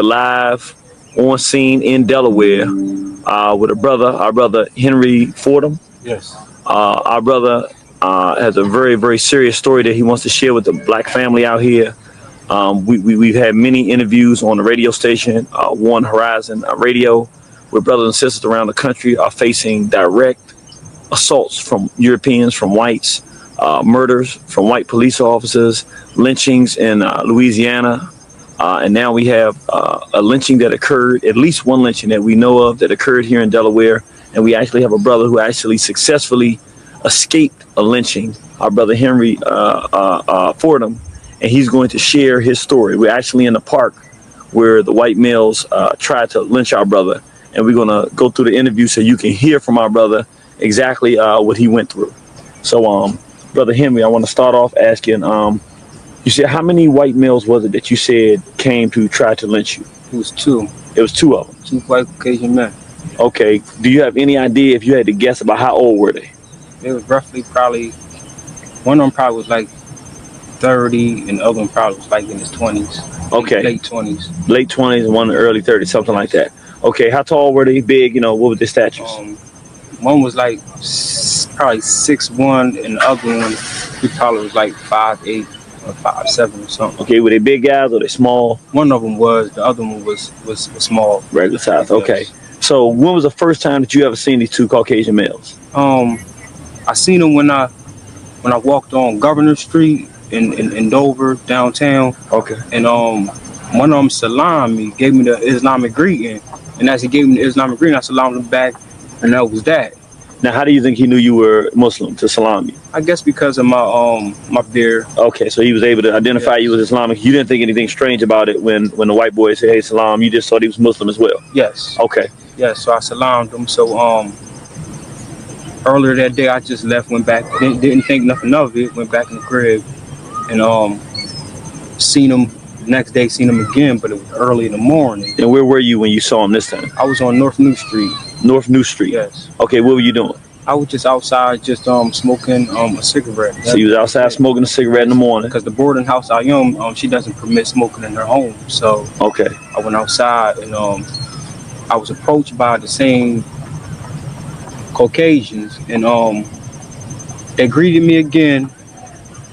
Live on scene in Delaware with our brother Henry Fordham. Yes. Our brother has a very serious story that he wants to share with the black family out here. We've had many interviews on the radio station, One Horizon Radio, where brothers and sisters around the country are facing direct assaults from Europeans, from whites, murders from white police officers, lynchings in Louisiana. And now we have a lynching that occurred, at least one lynching that we know of that occurred here in Delaware. And we actually have a brother who actually successfully escaped a lynching, our brother Henry Fordham, and he's going to share his story. We're actually in the park where the white males tried to lynch our brother. And we're going to go through the interview so you can hear from our brother exactly what he went through. So, Brother Henry, I want to start off asking, you said how many white males was it that you said came to try to lynch you? It was two. It was two of them. Two white Caucasian men. Okay. Do you have any idea, if you had to guess, about how old were they? They was roughly probably, one of them probably was like 30 and the other one probably was like in his 20s. Okay. Late 20s. Late 20s and one in the early 30s, something like that. Okay. How tall were they? Big? You know, what were their statures? One was like probably 6'1", and the other one he probably was like 5'8". Or 5'7" or something. Okay, were they big guys or they small? One of them was, the other one was small. Regular size. Okay. Yes. So when was the first time that you ever seen these two Caucasian males? I seen them when I walked on Governor Street in Dover downtown. Okay. And one of them salamed me, gave me the Islamic greeting, and as he gave me the Islamic greeting, I salamed him back, and that was that. Now, how do you think he knew you were Muslim to salam you? I guess because of my my beard. Okay, so he was able to identify you as Islamic. You didn't think anything strange about it when the white boy said, "Hey, salam." You just thought he was Muslim as well. Yes. Okay. Yes. So I salamed him. So earlier that day, I just left, went back, didn't think nothing of it, went back in the crib, and seen him. Next day, seen him again, but it was early in the morning. And where were you when you saw him this time? I was on North New Street. North New Street. Yes. Okay, what were you doing? I was just outside, just smoking a cigarette. So you was outside smoking a cigarette in the morning? Because the boarding house I am, she doesn't permit smoking in her home. So okay, I went outside, and I was approached by the same Caucasians, and they greeted me again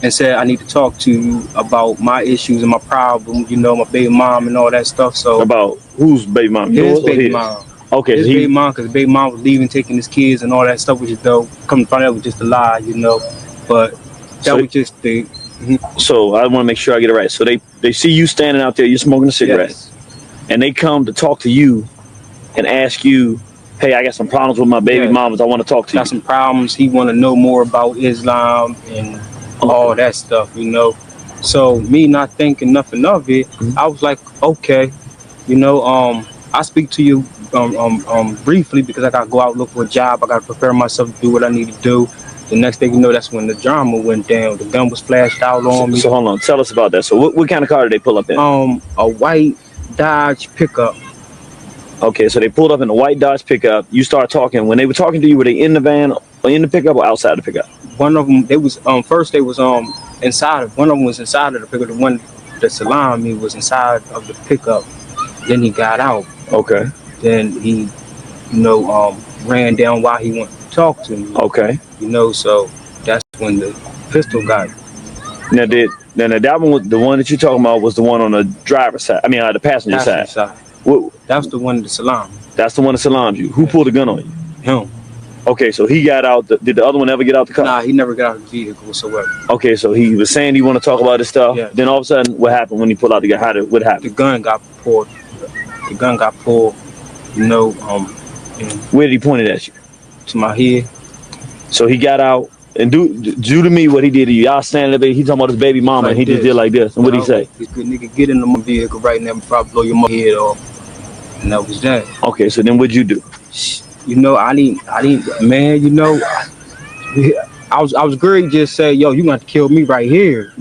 and said, "I need to talk to you about my issues and my problems, you know, my baby mom and all that stuff." So about whose baby mom? His baby mom. Okay, his baby mom, because baby mom was leaving, taking his kids and all that stuff, which is dope. Come to find out, it was just a lie, you know. But that was just the. So I want to make sure I get it right. So they see you standing out there, you're smoking a cigarette, yes, and they come to talk to you and ask you, "Hey, I got some problems with my baby mamas. I want to talk to you." Got some problems. He want to know more about Islam and all that stuff, you know. So me not thinking nothing of it, I was like, okay, you know, I speak to you briefly because I gotta go out and look for a job. I gotta prepare myself to do what I need to do. The next thing you know, that's when the drama went down. The gun was flashed out on me. So hold on, tell us about that. So what kind of car did they pull up in? A white Dodge pickup. Okay, so they pulled up in a white Dodge pickup. You start talking. When they were talking to you, were they in the van or in the pickup or outside the pickup? One of them, they was first they was inside of, one of them was inside of the pickup. The one that salamed me was inside of the pickup. Then he got out. Okay. Then he, you know, ran down while he wanted to talk to me. Okay. You know, so that's when the pistol got. Now that one was the one that you're talking about was the one on the driver's side. I mean, the passenger side. That's the one that salamed. That's the one that salamed you. Who pulled the gun on you? Him. Okay, so he got out. Did the other one ever get out the car? Nah, he never got out of the vehicle whatsoever. Okay, so he was saying he want to talk about this stuff. Yeah. Then all of a sudden, what happened when he pulled out the gun? What happened? The gun got pulled. The gun got pulled. You know. Where did he point it at you? To my head. So he got out and do to me what he did to you. Y'all standing there. He talking about his baby mama, like and he just did like this. And what did he say? This good nigga, get in the vehicle right now before I blow your head off. And that was that. Okay, so then what'd you do? You know, I didn't, man, you know, I was great just say, yo, you got to kill me right here.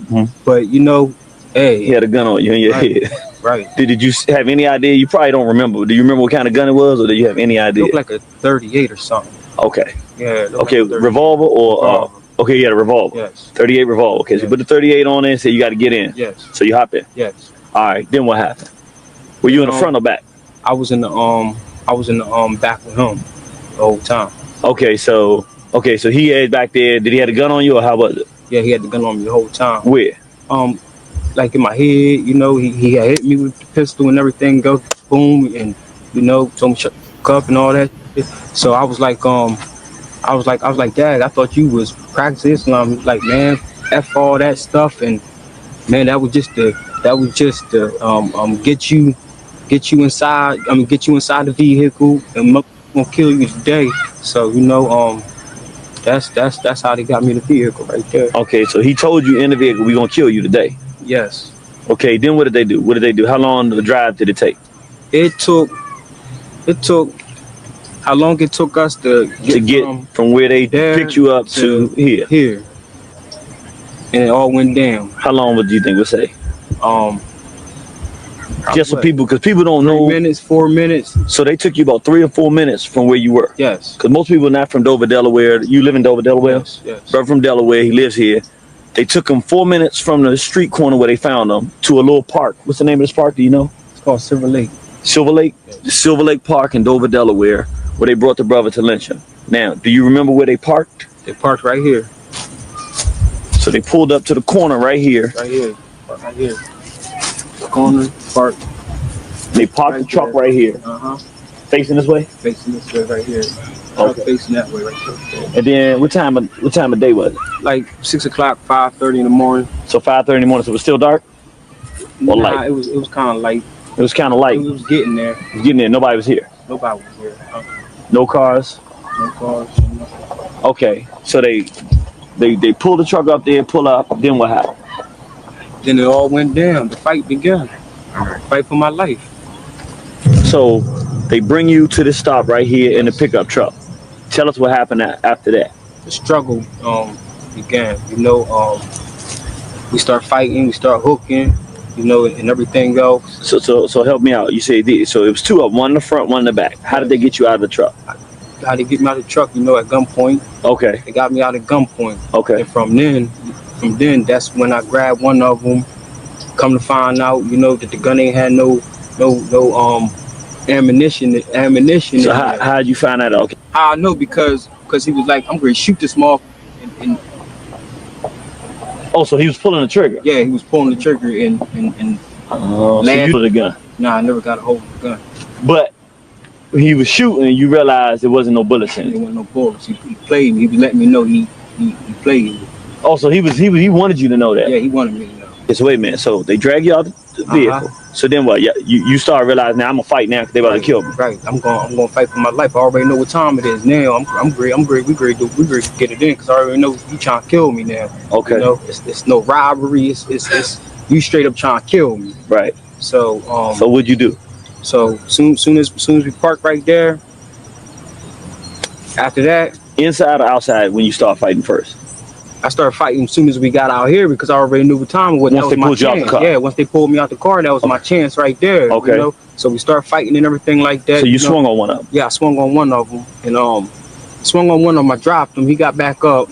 But, you know, hey. He had a gun on you in your head. Right. Did you have any idea? You probably don't remember. Do you remember what kind of gun it was, or do you have any idea? It looked like a 38 or something. Okay. Yeah. Okay, like revolver or okay, you had a revolver. Yes. 38 revolver. Okay, so you put the 38 on it and say you got to get in. Yes. So you hop in. Yes. All right. Then what happened? Were you in the front or back? I was in the back with him the whole time. Okay, so he had back there. Did he have a gun on you, or how was it? Yeah, he had the gun on me the whole time. Where? Like in my head, you know, he had hit me with the pistol and everything. Go boom, and you know, told me shut the up and all that. So I was like, Dad, I thought you was practicing Islam. He was like, man, F all that stuff, and man, that was just the get you inside. Get you inside the vehicle, and I'm gonna kill you today. So you know, that's how they got me in the vehicle right there. Okay, so he told you in the vehicle, we gonna kill you today. Yes. Okay, then what did they do? How long the drive did it take? It took how long it took us to get from where they picked you up to here. And it all went down. How long would you think would say? Just so people, because people don't know. 3 minutes, 4 minutes. So they took you about 3 or 4 minutes from where you were. Yes. Because most people are not from Dover, Delaware. You live in Dover, Delaware? Yes. Brother from Delaware, he lives here. They took him 4 minutes from the street corner where they found him to a little park. What's the name of this park? Do you know? It's called Silver Lake. Silver Lake? Yes. The Silver Lake Park in Dover, Delaware, where they brought the brother to Lynching. Now, do you remember where they parked? They parked right here. So they pulled up to the corner right here. Right here. Right here. Corner, park. They parked the truck right here. Facing this way? Facing this way right here. Okay. Facing that way right there. And then what time of day was it? Like 6 o'clock, 5:30 in the morning. So 5:30 in the morning, so it was still dark? Or light? It was kind of light. It was kind of light. It was getting there. It was getting there. Nobody was here. Nobody was here. No cars? No cars. Okay. So they pulled the truck up there, pull up. Then what happened? Then it all went down. The fight began. Fight for my life. So they bring you to the stop right here in the pickup truck. Tell us what happened after that. The struggle began. You know, we start fighting, we start hooking, you know, and everything else. So help me out. You say so it was two of them, one in the front, one in the back. How did they get you out of the truck? How they get me out of the truck? You know, at gunpoint. Okay. They got me out at gunpoint. Okay. And from then, that's when I grabbed one of them. Come to find out, you know, that the gun ain't had no ammunition. So how did you find that out? I know because he was like, I'm going to shoot this motherfucker. Oh, so he was pulling the trigger? Yeah, he was pulling the trigger and so you pulled the gun? Nah, I never got a hold of the gun. But he was shooting and you realized there wasn't no bullets in it? There wasn't no bullets. He played me. He was letting me know he played me. Oh, so he wanted you to know that? Yeah, he wanted me to know. So wait a minute. So they drag you out the vehicle. So then what? Yeah, you start realizing now I'm gonna fight now because they about to kill me. Right. I'm gonna fight for my life. I already know what time it is now. I'm great. We great to get it in because I already know you trying to kill me now. Okay. You know, it's no robbery. It's you straight up trying to kill me. Right. So So what'd you do? So soon as we park right there. After that, inside or outside when you start fighting first? I started fighting as soon as we got out here because I already knew what time it was. Once they pulled you out the car? Yeah, once they pulled me out the car, that was my chance right there. Okay. You know? So we started fighting and everything like that. So you swung on one of them? Yeah, I swung on one of them. And swung on one of them, I dropped him. He got back up.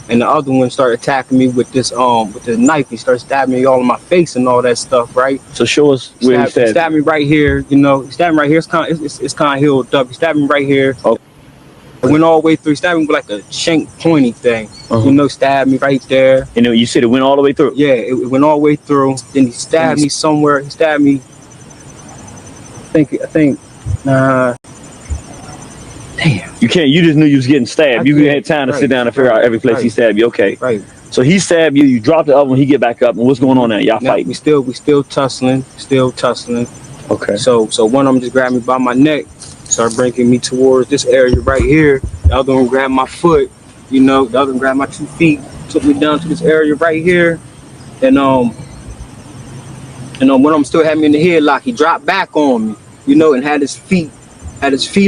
And the other one started attacking me with this with the knife. He started stabbing me all in my face and all that stuff, right? So show us where he stabbed. He stabbed me right here, you know. He stabbed me right here. It's kind of healed up. He stabbed me right here. Okay. It went all the way through. He stabbed me with like a shank pointy thing. You know, stabbed me right there. And you said it went all the way through? Yeah, it went all the way through. Then he stabbed me somewhere. He stabbed me. I think. Damn. You just knew you was getting stabbed. You had time to sit down and figure out every place he stabbed you. Okay. Right. So he stabbed you. You dropped the other one. He get back up. And what's going on now? Y'all fighting? We still tussling. Still tussling. Okay. So one of them just grabbed me by my neck. Started bringing me towards this area right here. The other one grabbed my foot, you know. The other one grabbed my 2 feet, took me down to this area right here, and one of them still had me in the headlock. He dropped back on me, you know, and had his feet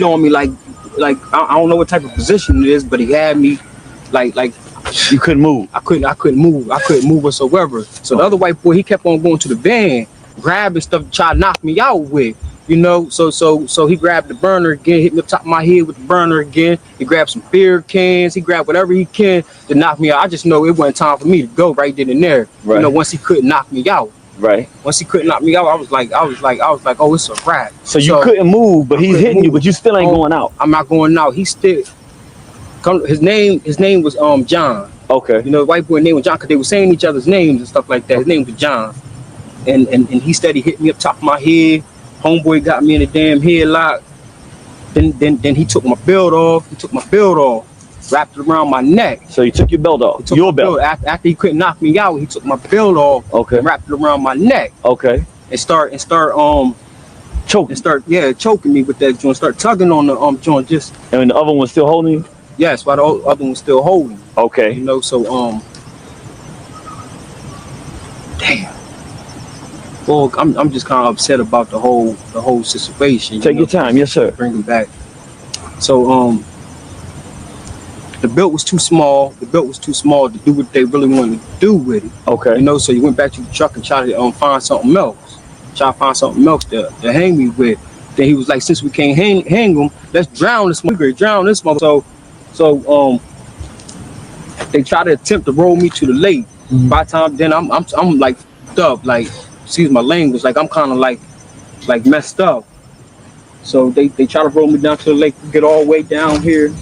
on me like I don't know what type of position it is, but he had me like you couldn't move. I couldn't move whatsoever. So the other white boy, he kept on going to the van, grabbing stuff to try to knock me out with. You know, so he grabbed the burner again, hit me up top of my head with the burner again. He grabbed some beer cans, he grabbed whatever he can to knock me out. I just know it wasn't time for me to go right then and there. Right. You know, once he couldn't knock me out. Right. Once he couldn't knock me out, I was like, oh, it's a wrap. So you couldn't move, but he's hitting you, but you still ain't going out. I'm not going out. He still. His name was John. Okay. You know, the white boy name was John because they were saying each other's names and stuff like that. His name was John. And he steady hit me up top of my head. Homeboy got me in a damn headlock. Then he took my belt off. Wrapped it around my neck. So he took your belt off. Your belt. After he couldn't knock me out, he took my belt off. Okay. And wrapped it around my neck. Okay. And start choking. Choking me with that joint. Start tugging on the joint. Just. And the other one was still holding you? Yes, while the other one was still holding. Okay. You know, so damn. Well, I'm just kind of upset about the whole situation. Take your time, yes sir. Bring him back. So the belt was too small. The belt was too small to do what they really wanted to do with it. Okay. You know, so you went back to the truck and tried to find something else. Try to find something else to hang me with. Then he was like, since we can't hang him, let's drown this mother. Drown this mother. So they try to attempt to roll me to the lake. Mm-hmm. By the time then I'm like f***ed up, like excuse my language, like I'm kind of like messed up. So they try to roll me down to the lake, get all the way down here,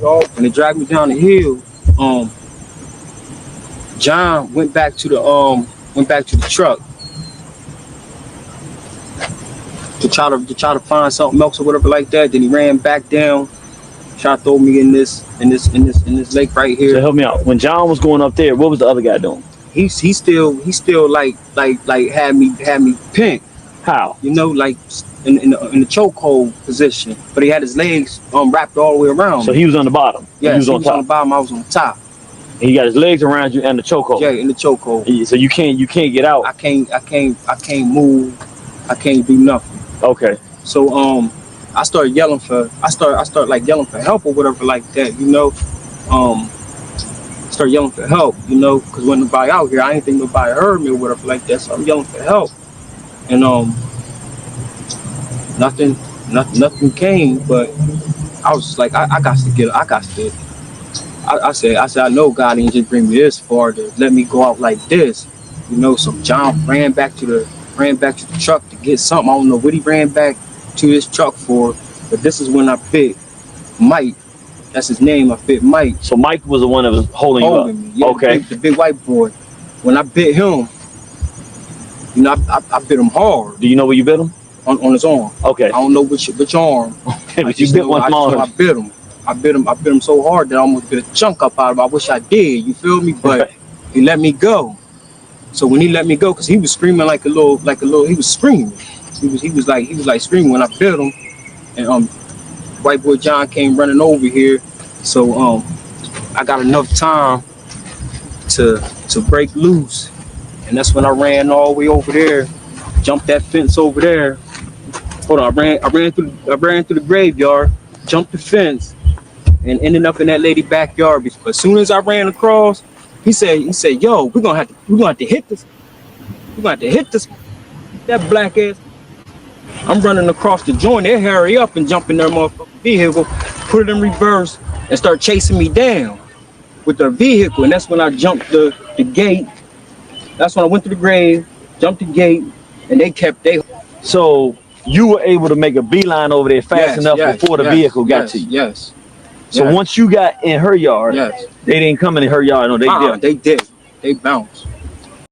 and they dragged me down the hill. John went back to the truck to try to find something else or whatever like that. Then he ran back down, tried to throw me in this lake right here. So help me out. When John was going up there, what was the other guy doing? He still like had me pinned. How? You know, like in the chokehold position, but he had his legs wrapped all the way around. So he was on the bottom. Yeah, he was on top. On the bottom. I was on the top. And he got his legs around you and the chokehold. Yeah, in the chokehold. So you can't get out. I can't move. I can't do nothing. Okay. So I started yelling for yelling for help or whatever like that, you know. Started yelling for help, you know, because when nobody out here, I didn't think nobody heard me or whatever like that. So I'm yelling for help, and nothing came. But I was just like, I got to. I said I know God didn't just bring me this far to let me go out like this, you know. So John ran back to the truck to get something. I don't know what he ran back to his truck for, but this is when I bit Mike. That's his name. I bit Mike. So Mike was the one that was holding you up. Me. Yeah, okay. The big white boy. When I bit him, you know, I bit him hard. Do you know where you bit him? On his arm. Okay. I don't know which arm. Okay, but you bit one arm. I bit him. I bit him so hard that I almost bit a chunk up out of him. I wish I did. You feel me? But he let me go. So when he let me go, because he was screaming like a little, he was screaming. He was like screaming when I bit him, and white boy John came running over here. So I got enough time to break loose, and that's when I ran all the way over there, jumped that fence over there. Hold on, I ran through the graveyard, jumped the fence, and ended up in that lady backyard. But as soon as I ran across, he said, "Yo, we're gonna have to hit this. We're gonna have to hit this. That black ass." I'm running across the joint. They hurry up and jump in their motherfucking vehicle, put it in reverse, and start chasing me down with their vehicle. And that's when I jumped the gate. That's when I went to the grave, jumped the gate, and they. So you were able to make a beeline over there fast enough before the vehicle got to you. Yes. So once you got in her yard, they didn't come in her yard. No, they did. They did. They bounced.